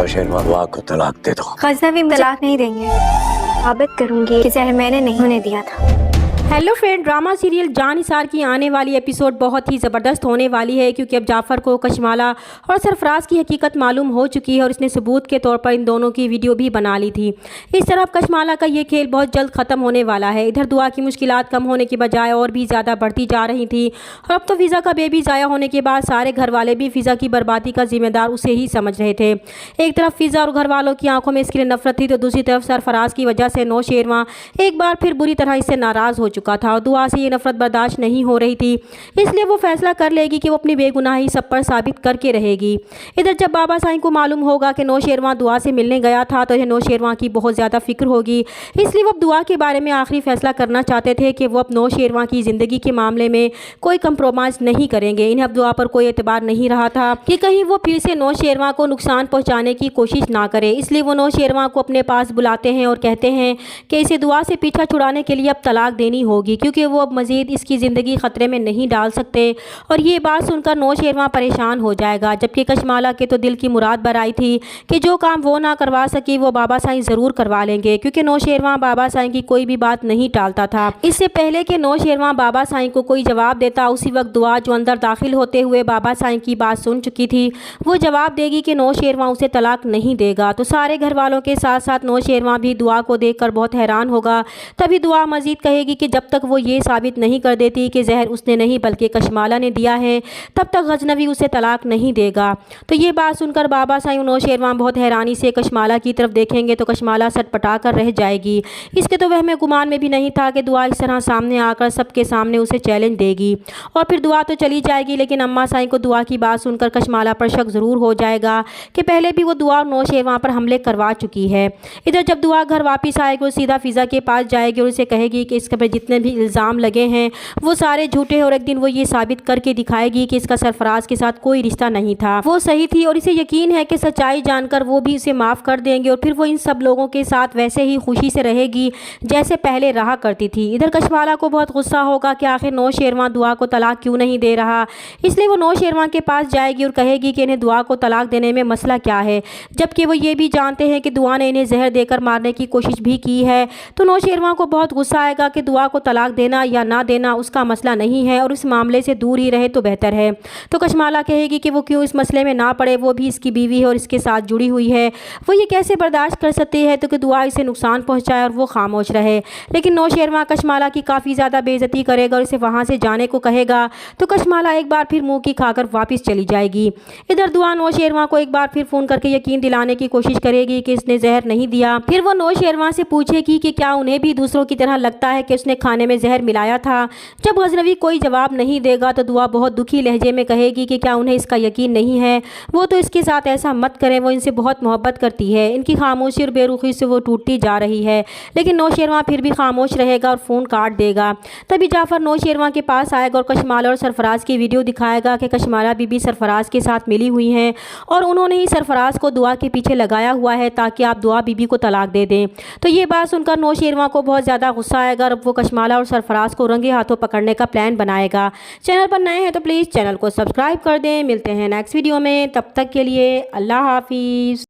नौशेरवा दुआ को तलाक दे दो। गज़नवी तलाक नहीं देंगे, साबित करूंगी कि जहर मैंने नहीं होने दिया था। हेलो फ्रेंड, ड्रामा सीरियल जान निसार की आने वाली एपिसोड बहुत ही ज़बरदस्त होने वाली है, क्योंकि अब जाफ़र को कशमाला और सरफराज की हकीकत मालूम हो चुकी है और इसने सबूत के तौर पर इन दोनों की वीडियो भी बना ली थी। इस तरह कशमाला का ये खेल बहुत जल्द ख़त्म होने वाला है। इधर दुआ की मुश्किलात कम होने की बजाय और भी ज़्यादा बढ़ती जा रही थी और अब तो फ़िज़ा का बेबी ज़ाया होने के बाद सारे घर वाले भी फ़िज़ा की बर्बादी का ज़िम्मेदार उसे ही समझ रहे थे। एक तरफ फ़िज़ा और घर वालों की आंखों में इसके लिए नफरत थी, तो दूसरी तरफ सरफराज की वजह से नौशेरवा एक बार फिर बुरी तरह इससे नाराज़ हो चुका था और दुआ से ये नफरत बर्दाश्त नहीं हो रही थी। इसलिए वो फैसला कर लेगी कि वो अपनी बेगुनाही सब पर साबित करके रहेगी। इधर जब बाबा साईं को मालूम होगा कि नौशेरवा दुआ से मिलने गया था तो इन्हें नौशेरवा की बहुत ज़्यादा फिक्र होगी। इसलिए वो अब दुआ के बारे में आखिरी फैसला करना चाहते थे कि वो अब नौशेरवा की ज़िंदगी के मामले में कोई कंप्रोमाइज़ नहीं करेंगे। इन्हें अब दुआ पर कोई एतबार नहीं रहा था कि कहीं वो फिर से नौशेरवा को नुकसान पहुँचाने की कोशिश ना करे। इसलिए वो नौशेरवा को अपने पास बुलाते हैं और कहते हैं कि इसे दुआ से पीछा छुड़ाने के लिए अब तलाक देनी होगी, क्योंकि वो अब मज़ीद इसकी ज़िंदगी ख़तरे में नहीं डाल सकते। और ये बात सुनकर नौशेरवा परेशान हो जाएगा, जबकि कशमाला के तो दिल की मुराद बराई थी कि जो काम वो ना करवा सकी वो बाबा साईं ज़रूर करवा लेंगे, क्योंकि नौशेरवा बाबा साईं की कोई भी बात नहीं टालता था। इससे पहले कि नौशेरवा बाबा साईं को कोई जवाब देता, उसी वक्त दुआ जो अंदर दाखिल होते हुए बाबा साईं की बात सुन चुकी थी वो जवाब देगी कि नौशेरवा उसे तलाक नहीं देगा। तो सारे घर वालों के साथ साथ नौशेरवा भी दुआ को देखकर बहुत हैरान होगा। तभी दुआ मज़ीद कहेगी कि जब तक वो ये साबित नहीं कर देती कि जहर उसने नहीं बल्कि कशमाला ने दिया है तब तक गजनवी उसे तलाक नहीं देगा। तो ये बात सुनकर बाबा साईं और नौशेरवा बहुत हैरानी से कशमाला की तरफ देखेंगे तो कशमाला सटपटा कर रह जाएगी। इसके तो वहम गुमान में भी नहीं था कि दुआ इस तरह सामने आकर सबके सामने उसे चैलेंज देगी। और फिर दुआ तो चली जाएगी, लेकिन अम्मा साईं को दुआ की बात सुनकर कशमाला पर शक ज़रूर हो जाएगा कि पहले भी वो दुआ और नौशेरवा पर हमले करवा चुकी है। इधर जब दुआ घर वापस आएगी और सीधा फ़िज़ा के पास जाएगी और उसे कहेगी कि इसके पर जितने भी इल्ज़ाम लगे हैं वो सारे झूठे हैं और एक दिन वो ये साबित करके दिखाएगी कि इसका सरफराज के साथ कोई रिश्ता नहीं था, वो सही थी और इसे यकीन है कि सच्चाई जानकर वो भी इसे माफ़ कर देंगे और फिर वो इन सब लोगों के साथ वैसे ही खुशी से रहेगी जैसे पहले रहा करती थी। इधर कशमाला को बहुत गुस्सा होगा कि आखिर नौशेरवा दुआ को तलाक क्यों नहीं दे रहा, इसलिए वो नौशेरवा के पास जाएगी और कहेगी कि इन्हें दुआ को तलाक देने में मसला क्या है, जबकि वो ये भी जानते हैं कि दुआ ने इन्हें जहर देकर मारने की कोशिश भी की है। तो नौशेरवा को बहुत गुस्सा आएगा कि दुआ को तलाक देना या ना देना उसका मसला नहीं है और इस मामले से दूर ही रहे तो बेहतर है। तो कशमाला कहेगी कि वो क्यों इस मसले में ना पड़े, वो भी इसकी बीवी है और इसके साथ जुड़ी हुई है, वो ये कैसे बर्दाश्त कर सकती है तो कि दुआ इसे नुकसान पहुंचाए और वो खामोश रहे। लेकिन नौशेरवा कशमाला की काफ़ी ज़्यादा बेइज्जती करेगा और इसे वहाँ से जाने को कहेगा, तो कशमाला एक बार फिर मुँह की खाकर वापस चली जाएगी। इधर दुआ नौशेरवा को एक बार फिर फ़ोन करके यकीन दिलाने की कोशिश करेगी कि इसने जहर नहीं दिया। फिर वो नौशेरवा से पूछेगी कि क्या उन्हें भी दूसरों की तरह लगता है कि उसने खाने में जहर मिलाया था। जब गजनवी कोई जवाब नहीं देगा तो दुआ बहुत दुखी लहजे में कहेगी कि क्या उन्हें इसका यकीन नहीं है, वो तो इसके साथ ऐसा मत करें, वो इनसे बहुत मोहब्बत करती है। इनकी खामोशी और बेरुखी से वो टूटती जा रही है। लेकिन नौशेरवा फिर भी खामोश रहेगा और फ़ोन काट देगा। तभी जाफ़र नौशेरवा के पास आएगा और कशमाला और सरफराज की वीडियो दिखाएगा कि कशमाला बीबी सरफराज के साथ मिली हुई हैं और उन्होंने ही सरफराज को दुआ के पीछे लगाया हुआ है ताकि आप दुआ बीबी को तलाक दे दें। तो ये बात सुनकर नौशेरवा को बहुत ज़्यादा गुस्सा आएगा और वो कशमाला और सरफराज को रंगे हाथों पकड़ने का प्लान बनाएगा। चैनल पर नए हैं तो प्लीज़ चैनल को सब्सक्राइब कर दें। मिलते हैं नेक्स्ट वीडियो में, तब तक के लिए अल्लाह हाफिज़।